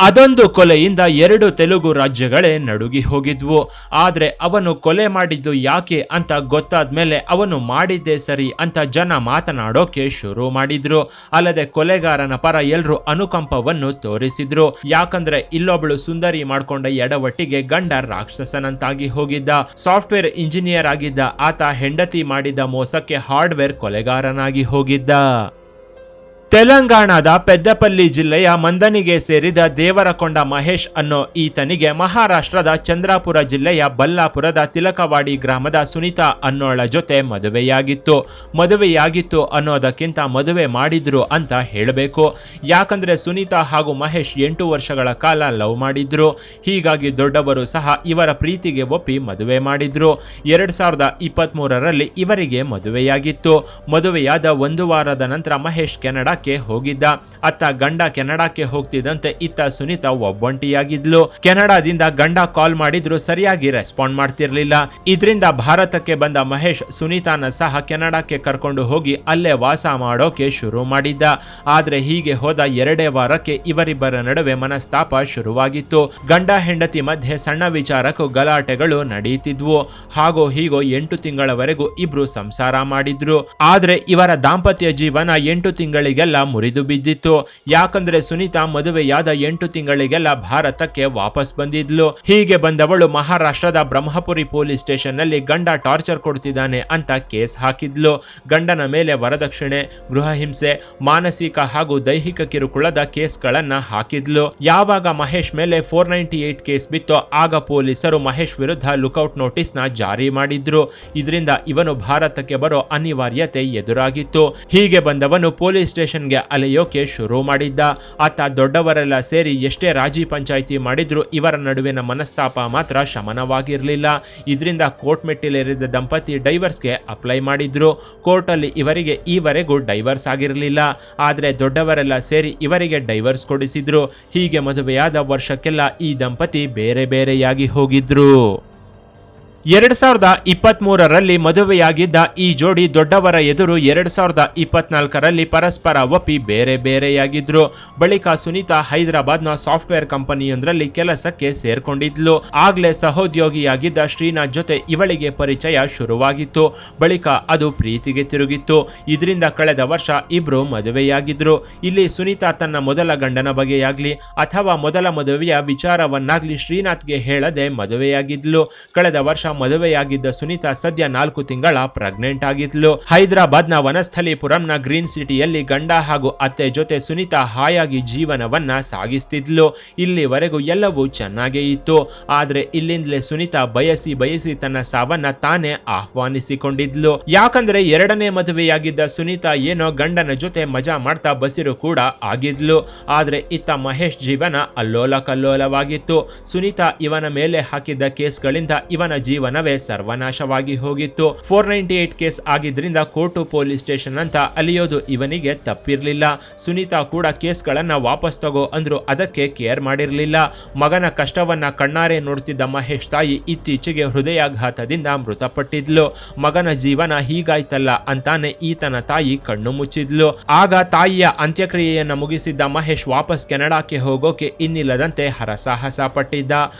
ಅದೊಂದು ಕೊಲೆಯಿಂದ 2 ತೆಲುಗು ರಾಜ್ಯಗಳೇ ನಡುಗಿ ಹೋಗಿದ್ವು. ಆದ್ರೆ ಅವನು ಕೊಲೆ ಮಾಡಿದ್ದು ಯಾಕೆ ಅಂತ ಗೊತ್ತಾದ್ಮೇಲೆ ಅವನು ಮಾಡಿದ್ದೇ ಸರಿ ಅಂತ ಜನ ಮಾತನಾಡೋಕೆ ಶುರು ಮಾಡಿದ್ರು. ಅಲ್ಲದೆ ಕೊಲೆಗಾರನ ಪರ ಎಲ್ರು ಅನುಕಂಪವನ್ನು ತೋರಿಸಿದ್ರು. ಯಾಕಂದ್ರೆ ಇಲ್ಲೊಬ್ಳು ಸುಂದರಿ ಮಾಡ್ಕೊಂಡ ಎಡವಟ್ಟಿಗೆ ಗಂಡ ರಾಕ್ಷಸನಂತಾಗಿ ಹೋಗಿದ್ದ. ಸಾಫ್ಟ್ವೇರ್ ಇಂಜಿನಿಯರ್ ಆಗಿದ್ದ ಆತ ಹೆಂಡತಿ ಮಾಡಿದ ಮೋಸಕ್ಕೆ ಹಾರ್ಡ್ವೇರ್ ಕೊಲೆಗಾರನಾಗಿ ಹೋಗಿದ್ದ. ತೆಲಂಗಾಣದ ಪೆದ್ದಪಲ್ಲಿ ಜಿಲ್ಲೆಯ ಮಂದನಿಗೆ ಸೇರಿದ ದೇವರಕೊಂಡ ಮಹೇಶ್ ಅನ್ನೋ ಈತನಿಗೆ ಮಹಾರಾಷ್ಟ್ರದ ಚಂದ್ರಾಪುರ ಜಿಲ್ಲೆಯ ಬಲ್ಲಾಪುರದ ತಿಲಕವಾಡಿ ಗ್ರಾಮದ ಸುನೀತಾ ಅನ್ನೋಳ ಜೊತೆ ಮದುವೆಯಾಗಿತ್ತು ಅನ್ನೋದಕ್ಕಿಂತ ಮದುವೆ ಮಾಡಿದ್ರು ಅಂತ ಹೇಳಬೇಕು. ಯಾಕಂದ್ರೆ ಸುನೀತಾ ಹಾಗೂ ಮಹೇಶ್ 8 ವರ್ಷಗಳ ಕಾಲ ಲವ್ ಮಾಡಿದ್ರು. ಹೀಗಾಗಿ ದೊಡ್ಡವರು ಸಹ ಇವರ ಪ್ರೀತಿಗೆ ಒಪ್ಪಿ ಮದುವೆ ಮಾಡಿದ್ರು. 2023ರಲ್ಲಿ ಇವರಿಗೆ ಮದುವೆಯಾಗಿತ್ತು. ಮದುವೆಯಾದ 1 ವಾರದ ನಂತರ ಮಹೇಶ್ ಕೆನಡಾ ಹೋಗಿದ್ದ. ಅತ್ತ ಗಂಡ ಕೆನಡಾಕ್ಕೆ ಹೋಗ್ತಿದ್ದಂತೆ ಇತ್ತ ಸುನೀತಾ ಒಬ್ಬಂಟಿಯಾಗಿದ್ಲು. ಕೆನಡಾದಿಂದ ಗಂಡ ಕಾಲ್ ಮಾಡಿದ್ರು ಸರಿಯಾಗಿ ರೆಸ್ಪಾಂಡ್ ಮಾಡ್ತಿರ್ಲಿಲ್ಲ. ಇದರಿಂದ ಭಾರತಕ್ಕೆ ಬಂದ ಮಹೇಶ್ ಸುನೀತಾನ ಸಹ ಕೆನಡಾಕ್ಕೆ ಕರ್ಕೊಂಡು ಹೋಗಿ ಅಲ್ಲೇ ವಾಸ ಮಾಡೋಕೆ ಶುರು ಮಾಡಿದ್ದ. ಆದ್ರೆ ಹೀಗೆ ಹೋದ 2 ವಾರಕ್ಕೆ ಇವರಿಬ್ಬರ ನಡುವೆ ಮನಸ್ತಾಪ ಶುರುವಾಗಿತ್ತು. ಗಂಡ ಹೆಂಡತಿ ಮಧ್ಯೆ ಸಣ್ಣ ವಿಚಾರಕ್ಕೂ ಗಲಾಟೆಗಳು ನಡೆಯುತ್ತಿದ್ವು. ಹಾಗೋ ಹೀಗೋ 8 ತಿಂಗಳವರೆಗೂ ಇಬ್ರು ಸಂಸಾರ ಮಾಡಿದ್ರು. ಆದ್ರೆ ಇವರ ದಾಂಪತ್ಯ ಜೀವನ 8 ತಿಂಗಳಿಗೆ ಮುರಿದು ಬಿದ್ದಿತ್ತು. ಯಾಕಂದ್ರೆ ಸುನೀತಾ ಮದುವೆಯಾದ 8 ತಿಂಗಳಿಗೆಲ್ಲ ಭಾರತಕ್ಕೆ ವಾಪಸ್ ಬಂದಿದ್ಲು. ಹೀಗೆ ಬಂದವಳು ಮಹಾರಾಷ್ಟ್ರದ ಬ್ರಹ್ಮಪುರಿ ಪೊಲೀಸ್ ಸ್ಟೇಷನ್ ನಲ್ಲಿ ಗಂಡ ಟಾರ್ಚರ್ ಕೊಡ್ತಿದ್ದಾನೆ ಅಂತ ಕೇಸ್ ಹಾಕಿದ್ಲು. ಗಂಡನ ಮೇಲೆ ವರದಕ್ಷಿಣೆ, ಗೃಹ ಹಿಂಸೆ, ಮಾನಸಿಕ ಹಾಗೂ ದೈಹಿಕ ಕಿರುಕುಳದ ಕೇಸ್ಗಳನ್ನ ಹಾಕಿದ್ಲು. ಯಾವಾಗ ಮಹೇಶ್ ಮೇಲೆ 498 ಕೇಸ್ ಬಿತ್ತೋ ಆಗ ಪೊಲೀಸರು ಮಹೇಶ್ ವಿರುದ್ಧ ಲುಕೌಟ್ ನೋಟಿಸ್ ನ ಜಾರಿ ಮಾಡಿದ್ರು. ಇದರಿಂದ ಇವನು ಭಾರತಕ್ಕೆ ಬರೋ ಅನಿವಾರ್ಯತೆ ಎದುರಾಗಿತ್ತು. ಹೀಗೆ ಬಂದವನು ಪೊಲೀಸ್ ಸ್ಟೇಷನ್ ಅಲೆಯೋಕೆ ಶುರು ಮಾಡಿದ್ದ. ಆತ ದೊಡ್ಡವರೆಲ್ಲ ಸೇರಿ ಎಷ್ಟೇ ರಾಜಿ ಪಂಚಾಯಿತಿ ಮಾಡಿದ್ರು ಇವರ ನಡುವಿನ ಮನಸ್ತಾಪ ಮಾತ್ರ ಶಮನವಾಗಿರಲಿಲ್ಲ. ಇದರಿಂದ ಕೋರ್ಟ್ ಮೆಟ್ಟಿಲೇರಿದ ದಂಪತಿ ಡೈವರ್ಸ್ಗೆ ಅಪ್ಲೈ ಮಾಡಿದ್ರು. ಕೋರ್ಟ್ ಅಲ್ಲಿ ಇವರಿಗೆ ಈವರೆಗೂ ಡೈವರ್ಸ್ ಆಗಿರಲಿಲ್ಲ. ಆದ್ರೆ ದೊಡ್ಡವರೆಲ್ಲ ಸೇರಿ ಇವರಿಗೆ ಡೈವರ್ಸ್ ಕೊಡಿಸಿದ್ರು. ಹೀಗೆ ಮದುವೆಯಾದ ವರ್ಷಕ್ಕೆಲ್ಲ ಈ ದಂಪತಿ ಬೇರೆ ಬೇರೆಯಾಗಿ ಹೋಗಿದ್ರು. 2023ರಲ್ಲಿ ಮದುವೆಯಾಗಿದ್ದ ಈ ಜೋಡಿ ದೊಡ್ಡವರ ಎದುರು 2024ರಲ್ಲಿ ಪರಸ್ಪರ ಒಪ್ಪಿ ಬೇರೆ ಬೇರೆಯಾಗಿದ್ರು. ಬಳಿಕ ಸುನೀತಾ ಹೈದರಾಬಾದ್ನ ಸಾಫ್ಟ್ವೇರ್ ಕಂಪನಿಯೊಂದರಲ್ಲಿ ಕೆಲಸಕ್ಕೆ ಸೇರ್ಕೊಂಡಿದ್ಲು. ಆಗ್ಲೇ ಸಹೋದ್ಯೋಗಿಯಾಗಿದ್ದ ಶ್ರೀನಾಥ್ ಜೊತೆ ಇವಳಿಗೆ ಪರಿಚಯ ಶುರುವಾಗಿತ್ತು. ಬಳಿಕ ಅದು ಪ್ರೀತಿಗೆ ತಿರುಗಿತ್ತು. ಇದರಿಂದ ಕಳೆದ ವರ್ಷ ಇಬ್ರು ಮದುವೆಯಾಗಿದ್ರು. ಇಲ್ಲಿ ಸುನೀತಾ ತನ್ನ ಮೊದಲ ಗಂಡನ ಬಗೆಯಾಗ್ಲಿ ಅಥವಾ ಮೊದಲ ಮದುವೆಯ ವಿಚಾರವನ್ನಾಗ್ಲಿ ಶ್ರೀನಾಥ್ಗೆ ಹೇಳದೆ ಮದುವೆಯಾಗಿದ್ಲು. ಕಳೆದ ವರ್ಷ ಮದುವೆಯಾಗಿದ್ದ ಸುನೀತಾ ಸದ್ಯ 4 ತಿಂಗಳ ಪ್ರೆಗ್ನೆಂಟ್ ಆಗಿದ್ಲು. ಹೈದರಾಬಾದ್ನ ವನಸ್ಥಲೀಪುರಂನ ಗ್ರೀನ್ ಸಿಟಿಯಲ್ಲಿ ಗಂಡ ಹಾಗೂ ಅತ್ತೆ ಜೊತೆ ಸುನೀತಾ ಹಾಯಾಗಿ ಜೀವನವನ್ನ ಸಾಗಿಸ್ತಿದ್ಲು. ಇಲ್ಲಿವರೆಗೂ ಎಲ್ಲವೂ ಚೆನ್ನಾಗೇ ಇತ್ತು. ಆದ್ರೆ ಇಲ್ಲಿಂದಲೇ ಸುನೀತಾ ಬಯಸಿ ತನ್ನ ಸಾವನ್ನ ತಾನೇ ಆಹ್ವಾನಿಸಿಕೊಂಡಿದ್ಲು. ಯಾಕಂದ್ರೆ 2ನೇ ಮದುವೆಯಾಗಿದ್ದ ಸುನೀತಾ ಏನೋ ಗಂಡನ ಜೊತೆ ಮಜಾ ಮಾಡ್ತಾ ಬಸಿರು ಕೂಡ ಆಗಿದ್ಲು. ಆದ್ರೆ ಇತ್ತ ಮಹೇಶ್ ಜೀವನ ಅಲ್ಲೋಲ ಕಲ್ಲೋಲವಾಗಿತ್ತು. ಸುನೀತಾ ಇವನ ಮೇಲೆ ಹಾಕಿದ್ದ ಕೇಸ್ಗಳಿಂದ ಇವನ ಜೀವನವೇ ಸರ್ವನಾಶವಾಗಿ ಹೋಗಿತ್ತು. 498 ಕೇಸ್ ಆಗಿದ್ರಿಂದ ಕೋರ್ಟು ಪೊಲೀಸ್ ಸ್ಟೇಷನ್ ಅಂತ ಅಲಿಯೋದು ಇವನಿಗೆ ತಪ್ಪಿರ್ಲಿಲ್ಲ. ಸುನೀತಾ ಕೂಡ ಕೇಸ್ಗಳನ್ನ ವಾಪಸ್ ತಗೋ ಅಂದ್ರು ಅದಕ್ಕೆ ಕೇರ್ ಮಾಡಿರ್ಲಿಲ್ಲ. ಮಗನ ಕಷ್ಟವನ್ನ ಕಣ್ಣಾರೆ ನೋಡ್ತಿದ್ದ ಮಹೇಶ್ ತಾಯಿ ಇತ್ತೀಚೆಗೆ ಹೃದಯಾಘಾತದಿಂದ ಮೃತಪಟ್ಟಿದ್ಲು. ಮಗನ ಜೀವನ ಹೀಗಾಯ್ತಲ್ಲ ಅಂತಾನೆ ಈತನ ತಾಯಿ ಕಣ್ಣು ಮುಚ್ಚಿದ್ಲು. ಆಗ ತಾಯಿಯ ಅಂತ್ಯಕ್ರಿಯೆಯನ್ನ ಮುಗಿಸಿದ್ದ ಮಹೇಶ್ ವಾಪಸ್ ಕೆನಡಾಕ್ಕೆ ಹೋಗೋಕೆ ಇನ್ನಿಲ್ಲದಂತೆ ಹರಸಾಹಸ ಪಟ್ಟಿದ್ದ.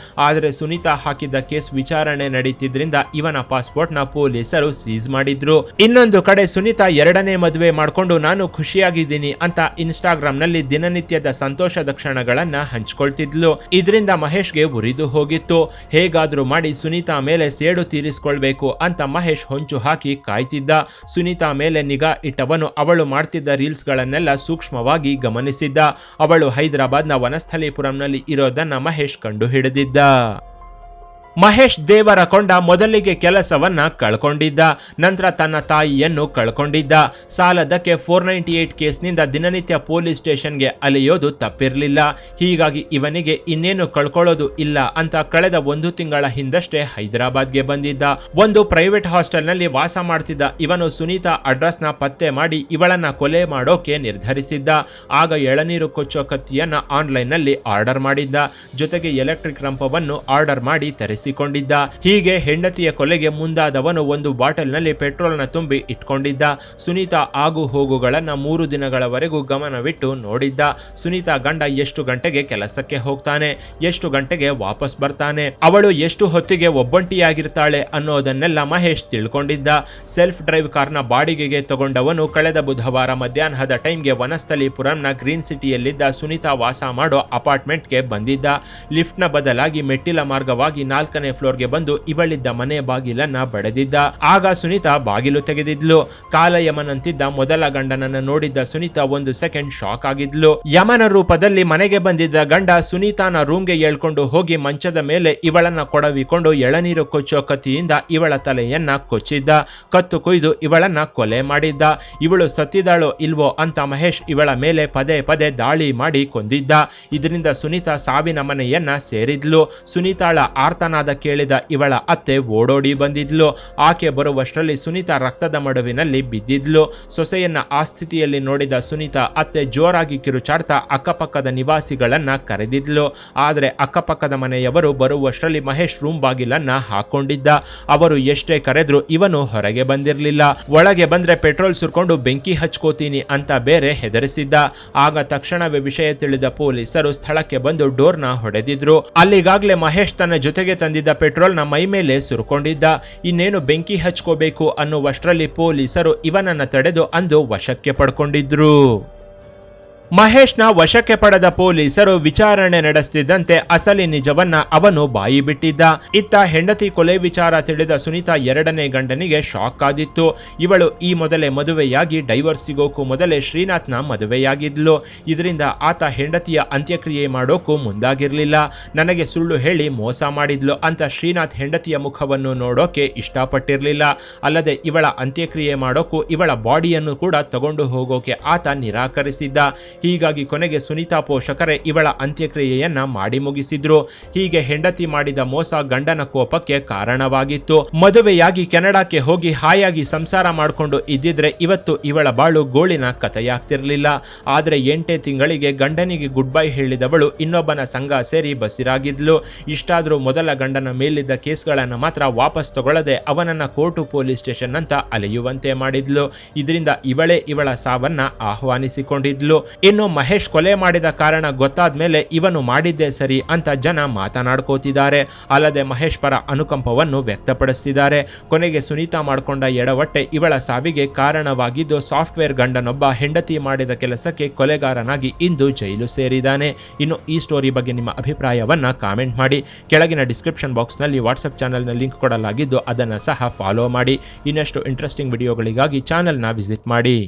ಆದ್ರೆ ಸುನೀತಾ ಹಾಕಿದ್ದ ಕೇಸ್ ವಿಚಾರಣೆ ನಡೀತಿದ್ರಿಂದ ಇವನ ಪಾಸ್ಪೋರ್ಟ್ ನ ಪೊಲೀಸರು ಸೀಸ್ ಮಾಡಿದ್ರು. ಇನ್ನೊಂದು ಕಡೆ ಸುನೀತಾ 2ನೇ ಮದುವೆ ಮಾಡ್ಕೊಂಡು ನಾನು ಖುಷಿಯಾಗಿದ್ದೀನಿ ಅಂತ ಇನ್ಸ್ಟಾಗ್ರಾಮ್ ನಲ್ಲಿ ದಿನನಿತ್ಯದ ಸಂತೋಷದ ಕ್ಷಣಗಳನ್ನ ಹಂಚ್ಕೊಳ್ತಿದ್ಲು. ಇದರಿಂದ ಮಹೇಶ್ಗೆ ಉರಿದು ಹೋಗಿತ್ತು. ಹೇಗಾದ್ರೂ ಮಾಡಿ ಸುನೀತಾ ಮೇಲೆ ಸೇಡು ತೀರಿಸಿಕೊಳ್ಬೇಕು ಅಂತ ಮಹೇಶ್ ಹೊಂಚು ಹಾಕಿ ಕಾಯ್ತಿದ್ದ. ಸುನೀತಾ ಮೇಲೆ ನಿಗಾ ಇಟ್ಟವನು ಅವಳು ಮಾಡ್ತಿದ್ದ ರೀಲ್ಸ್ ಗಳನ್ನೆಲ್ಲ ಸೂಕ್ಷ್ಮವಾಗಿ ಗಮನಿಸಿದ್ದ. ಅವಳು ಹೈದರಾಬಾದ್ನ ವನಸ್ಥಲೀಪುರಂನಲ್ಲಿ ಇರೋದನ್ನ ಮಹೇಶ್ ಕಂಡು ಹಿಡಿದಿದ್ದ. ಮಹೇಶ್ ದೇವರಕೊಂಡ ಮೊದಲಿಗೆ ಕೆಲಸವನ್ನ ಕಳ್ಕೊಂಡಿದ್ದ. ನಂತರ ತನ್ನ ತಾಯಿಯನ್ನು ಕಳ್ಕೊಂಡಿದ್ದ. ಸಾಲದಕ್ಕೆ 498 ಕೇಸ್ನಿಂದ ದಿನನಿತ್ಯ ಪೊಲೀಸ್ ಸ್ಟೇಷನ್ಗೆ ಅಲೆಯೋದು ತಪ್ಪಿರಲಿಲ್ಲ. ಹೀಗಾಗಿ ಇವನಿಗೆ ಇನ್ನೇನು ಕಳ್ಕೊಳ್ಳೋದು ಇಲ್ಲ ಅಂತ ಕಳೆದ 1 ತಿಂಗಳ ಹಿಂದಷ್ಟೇ ಹೈದರಾಬಾದ್ಗೆ ಬಂದಿದ್ದ. ಒಂದು ಪ್ರೈವೇಟ್ ಹಾಸ್ಟೆಲ್ನಲ್ಲಿ ವಾಸ ಮಾಡ್ತಿದ್ದ ಇವನು ಸುನೀತಾ ಅಡ್ರೆಸ್ನ ಪತ್ತೆ ಮಾಡಿ ಇವಳನ್ನ ಕೊಲೆ ಮಾಡೋಕೆ ನಿರ್ಧರಿಸಿದ್ದ. ಆಗ ಎಳನೀರು ಕೊಚ್ಚೋ ಕತ್ತಿಯನ್ನ ಆನ್ಲೈನ್ ನಲ್ಲಿ ಆರ್ಡರ್ ಮಾಡಿದ್ದ. ಜೊತೆಗೆ ಎಲೆಕ್ಟ್ರಿಕ್ ರಂಪವನ್ನು ಆರ್ಡರ್ ಮಾಡಿ ತರಿಸಿದ್ದ. ಮಾಡಿಸಿಕೊಂಡಿದ್ದ. ಹೀಗೆ ಹೆಂಡತಿಯ ಕೊಲೆಗೆ ಮುಂದಾದವನು ಒಂದು ಬಾಟಲ್ನಲ್ಲಿ ಪೆಟ್ರೋಲ್ನ ತುಂಬಿ ಇಟ್ಕೊಂಡಿದ್ದ. ಸುನೀತಾ ಆಗು ಹೋಗುಗಳನ್ನ 3 ದಿನಗಳವರೆಗೂ ಗಮನವಿಟ್ಟು ನೋಡಿದ್ದ. ಸುನೀತಾ ಗಂಡ ಎಷ್ಟು ಗಂಟೆಗೆ ಕೆಲಸಕ್ಕೆ ಹೋಗ್ತಾನೆ, ಎಷ್ಟು ಗಂಟೆಗೆ ವಾಪಸ್ ಬರ್ತಾನೆ, ಅವಳು ಎಷ್ಟು ಹೊತ್ತಿಗೆ ಒಬ್ಬಂಟಿಯಾಗಿರ್ತಾಳೆ ಅನ್ನೋದನ್ನೆಲ್ಲ ಮಹೇಶ್ ತಿಳ್ಕೊಂಡಿದ್ದ. ಸೆಲ್ಫ್ ಡ್ರೈವ್ ಕಾರ್ನ ಬಾಡಿಗೆಗೆ ತಗೊಂಡವನು ಕಳೆದ ಬುಧವಾರ ಮಧ್ಯಾಹ್ನದ ಟೈಮ್ಗೆ ವನಸ್ಥಲೀಪುರಂನ ಗ್ರೀನ್ ಸಿಟಿಯಲ್ಲಿದ್ದ ಸುನೀತಾ ವಾಸ ಮಾಡೋ ಅಪಾರ್ಟ್ಮೆಂಟ್ಗೆ ಬಂದಿದ್ದ. ಲಿಫ್ಟ್ನ ಬದಲಾಗಿ ಮೆಟ್ಟಿಲ ಮಾರ್ಗವಾಗಿ 4ನೇ ಫ್ಲೋರ್ಗೆ ಬಂದು ಇವಳಿದ್ದ ಮನೆ ಬಾಗಿಲನ್ನ ಬಡಿದಿದ್ದ. ಆಗ ಸುನೀತಾ ಬಾಗಿಲು ತೆಗೆದಿದ್ಲು. ಕಾಲಯಮನಂತಿದ್ದ ಮೊದಲ ಗಂಡನನ್ನ ನೋಡಿದ್ದ ಸುನೀತಾ 1 ಸೆಕೆಂಡ್ ಶಾಕ್ ಆಗಿದ್ಲು. ಯಮನ ರೂಪದಲ್ಲಿ ಮನೆಗೆ ಬಂದಿದ್ದ ಗಂಡ ಸುನೀತಾನ ರೂಮ್ಗೆ ಎಳ್ಕೊಂಡು ಹೋಗಿ ಮಂಚದ ಮೇಲೆ ಇವಳನ್ನ ಕೊಡವಿಕೊಂಡು ಎಳನೀರು ಕೊಚ್ಚೋ ಕತ್ತಿಯಿಂದ ಇವಳ ತಲೆಯನ್ನ ಕೊಚ್ಚಿದ್ದ. ಕತ್ತು ಕೊಯ್ದು ಇವಳನ್ನ ಕೊಲೆ ಮಾಡಿದ್ದ. ಇವಳು ಸತ್ತಿದಾಳೋ ಇಲ್ವೋ ಅಂತ ಮಹೇಶ್ ಇವಳ ಮೇಲೆ ಪದೇ ಪದೇ ದಾಳಿ ಮಾಡಿ ಕೊಂದಿದ್ದ. ಇದರಿಂದ ಸುನೀತಾ ಸಾವಿನ ಮನೆಯನ್ನ ಸೇರಿದ್ಲು. ಸುನೀತಾಳ ಆರ್ತನಾದ ಕೇಳಿದ ಇವಳ ಅತ್ತೆ ಓಡೋಡಿ ಬಂದಿದ್ಲು. ಆಕೆ ಬರುವಷ್ಟರಲ್ಲಿ ಸುನೀತಾ ರಕ್ತದ ಮಡುವಿನಲ್ಲಿ ಬಿದ್ದಿದ್ಲು. ಸೊಸೆಯನ್ನ ಆ ಸ್ಥಿತಿಯಲ್ಲಿ ನೋಡಿದ ಸುನೀತಾ ಅತ್ತೆ ಜೋರಾಗಿ ಕಿರುಚಾಡ್ತಾ ಅಕ್ಕಪಕ್ಕದ ನಿವಾಸಿಗಳನ್ನ ಕರೆದಿದ್ಲು. ಆದರೆ ಅಕ್ಕಪಕ್ಕದ ಮನೆಯವರು ಬರುವಷ್ಟರಲ್ಲಿ ಮಹೇಶ್ ರೂಮ್ ಬಾಗಿಲನ್ನ ಹಾಕೊಂಡಿದ್ದ. ಅವರು ಎಷ್ಟೇ ಕರೆದ್ರು ಇವನು ಹೊರಗೆ ಬಂದಿರಲಿಲ್ಲ. ಒಳಗೆ ಬಂದ್ರೆ ಪೆಟ್ರೋಲ್ ಸುರ್ಕೊಂಡು ಬೆಂಕಿ ಹಚ್ಕೋತೀನಿ ಅಂತ ಬೇರೆ ಹೆದರಿಸಿದ್ದ. ಆಗ ತಕ್ಷಣವೇ ವಿಷಯ ತಿಳಿದ ಪೊಲೀಸರು ಸ್ಥಳಕ್ಕೆ ಬಂದು ಡೋರ್ನ ಹೊಡೆದಿದ್ರು. ಅಲ್ಲಿಗಾಗ್ಲೇ ಮಹೇಶ್ ತನ್ನ ಜೊತೆಗೆ ತಂದಿದ್ದ ಪೆಟ್ರೋಲ್ನ ಮೈ ಮೇಲೆ ಸುರ್ಕೊಂಡಿದ್ದ. ಇನ್ನೇನು ಬೆಂಕಿ ಹಚ್ಕೋಬೇಕು ಅನ್ನುವಷ್ಟರಲ್ಲಿ ಪೊಲೀಸರು ಇವನನ್ನ ತಡೆದು ಅಂದು ವಶಕ್ಕೆ ಪಡ್ಕೊಂಡಿದ್ರು. ಮಹೇಶ್ನ ವಶಕ್ಕೆ ಪಡೆದ ಪೊಲೀಸರು ವಿಚಾರಣೆ ನಡೆಸುತ್ತಿದ್ದಂತೆ ಅಸಲಿ ನಿಜವನ್ನ ಅವನು ಬಾಯಿ ಬಿಟ್ಟಿದ್ದ. ಇತ್ತ ಹೆಂಡತಿ ಕೊಲೆ ವಿಚಾರ ತಿಳಿದ ಸುನೀತಾ 2ನೇ ಗಂಡನಿಗೆ ಶಾಕ್ ಆದಿತ್ತು. ಇವಳು ಈ ಮೊದಲೇ ಮದುವೆಯಾಗಿ ಡೈವರ್ಸ್ ಸಿಗೋಕು ಮೊದಲೇ ಶ್ರೀನಾಥ್ನ ಮದುವೆಯಾಗಿದ್ಲು. ಇದರಿಂದ ಆತ ಹೆಂಡತಿಯ ಅಂತ್ಯಕ್ರಿಯೆ ಮಾಡೋಕು ಮುಂದಾಗಿರ್ಲಿಲ್ಲ. ನನಗೆ ಸುಳ್ಳು ಹೇಳಿ ಮೋಸ ಮಾಡಿದ್ಲು ಅಂತ ಶ್ರೀನಾಥ್ ಹೆಂಡತಿಯ ಮುಖವನ್ನು ನೋಡೋಕೆ ಇಷ್ಟಪಟ್ಟಿರ್ಲಿಲ್ಲ. ಅಲ್ಲದೆ ಇವಳ ಅಂತ್ಯಕ್ರಿಯೆ ಮಾಡೋಕು ಇವಳ ಬಾಡಿಯನ್ನು ಕೂಡ ತಗೊಂಡು ಹೋಗೋಕೆ ಆತ ನಿರಾಕರಿಸಿದ್ದ. ಹೀಗಾಗಿ ಕೊನೆಗೆ ಸುನೀತಾ ಪೋಷಕರೇ ಇವಳ ಅಂತ್ಯಕ್ರಿಯೆಯನ್ನ ಮಾಡಿ ಮುಗಿಸಿದ್ರು. ಹೀಗೆ ಹೆಂಡತಿ ಮಾಡಿದ ಮೋಸ ಗಂಡನ ಕೋಪಕ್ಕೆ ಕಾರಣವಾಗಿತ್ತು. ಮದುವೆಯಾಗಿ ಕೆನಡಾಕ್ಕೆ ಹೋಗಿ ಹಾಯಾಗಿ ಸಂಸಾರ ಮಾಡಿಕೊಂಡು ಇದ್ದಿದ್ರೆ ಇವತ್ತು ಇವಳ ಬಾಳು ಗೋಳಿನ ಕಥೆಯಾಗ್ತಿರ್ಲಿಲ್ಲ. ಆದ್ರೆ 8 ತಿಂಗಳಿಗೆ ಗಂಡನಿಗೆ ಗುಡ್ ಬೈ ಹೇಳಿದವಳು ಇನ್ನೊಬ್ಬನ ಸಂಘ ಸೇರಿ ಬಸಿರಾಗಿದ್ಲು. ಇಷ್ಟಾದ್ರೂ ಮೊದಲ ಗಂಡನ ಮೇಲಿದ್ದ ಕೇಸ್ಗಳನ್ನ ಮಾತ್ರ ವಾಪಸ್ ತಗೊಳ್ಳದೆ ಅವನನ್ನ ಕೋರ್ಟು ಪೊಲೀಸ್ ಸ್ಟೇಷನ್ ಅಂತ ಅಲೆಯುವಂತೆ ಮಾಡಿದ್ಲು. ಇದರಿಂದ ಇವಳೇ ಇವಳ ಸಾವನ್ನ ಆಹ್ವಾನಿಸಿಕೊಂಡಿದ್ಲು. ಇನ್ನು ಮಹೇಶ್ ಕೊಲೆ ಮಾಡಿದ ಕಾರಣ ಗೊತ್ತಾದ ಮೇಲೆ ಇವನು ಮಾಡಿದ್ದೇ ಸರಿ ಅಂತ ಜನ ಮಾತನಾಡ್ಕೋತಿದ್ದಾರೆ. ಅಲ್ಲದೆ ಮಹೇಶ್ ಪರ ಅನುಕಂಪವನ್ನು ವ್ಯಕ್ತಪಡಿಸಿದ್ದಾರೆ. ಕೊನೆಗೆ ಸುನೀತಾ ಮಾಡಿಕೊಂಡ ಎಡವಟ್ಟೆ ಇವಳ ಸಾವಿಗೆ ಕಾರಣವಾಗಿದ್ದು ಸಾಫ್ಟ್ವೇರ್ ಗಂಡನೊಬ್ಬ ಹೆಂಡತಿ ಮಾಡಿದ ಕೆಲಸಕ್ಕೆ ಕೊಲೆಗಾರನಾಗಿ ಇಂದು ಜೈಲು ಸೇರಿದ್ದಾನೆ. ಇನ್ನು ಈ ಸ್ಟೋರಿ ಬಗ್ಗೆ ನಿಮ್ಮ ಅಭಿಪ್ರಾಯವನ್ನ ಕಾಮೆಂಟ್ ಮಾಡಿ. ಕೆಳಗಿನ ಡಿಸ್ಕ್ರಿಪ್ಷನ್ ಬಾಕ್ಸ್ನಲ್ಲಿ ವಾಟ್ಸಪ್ ಚಾನಲ್ನ ಲಿಂಕ್ ಕೊಡಲಾಗಿದ್ದು ಅದನ್ನು ಸಹ ಫಾಲೋ ಮಾಡಿ. ಇನ್ನಷ್ಟು ಇಂಟ್ರೆಸ್ಟಿಂಗ್ ವಿಡಿಯೋಗಳಿಗಾಗಿ ಚಾನೆಲ್ನ ವಿಸಿಟ್ ಮಾಡಿ.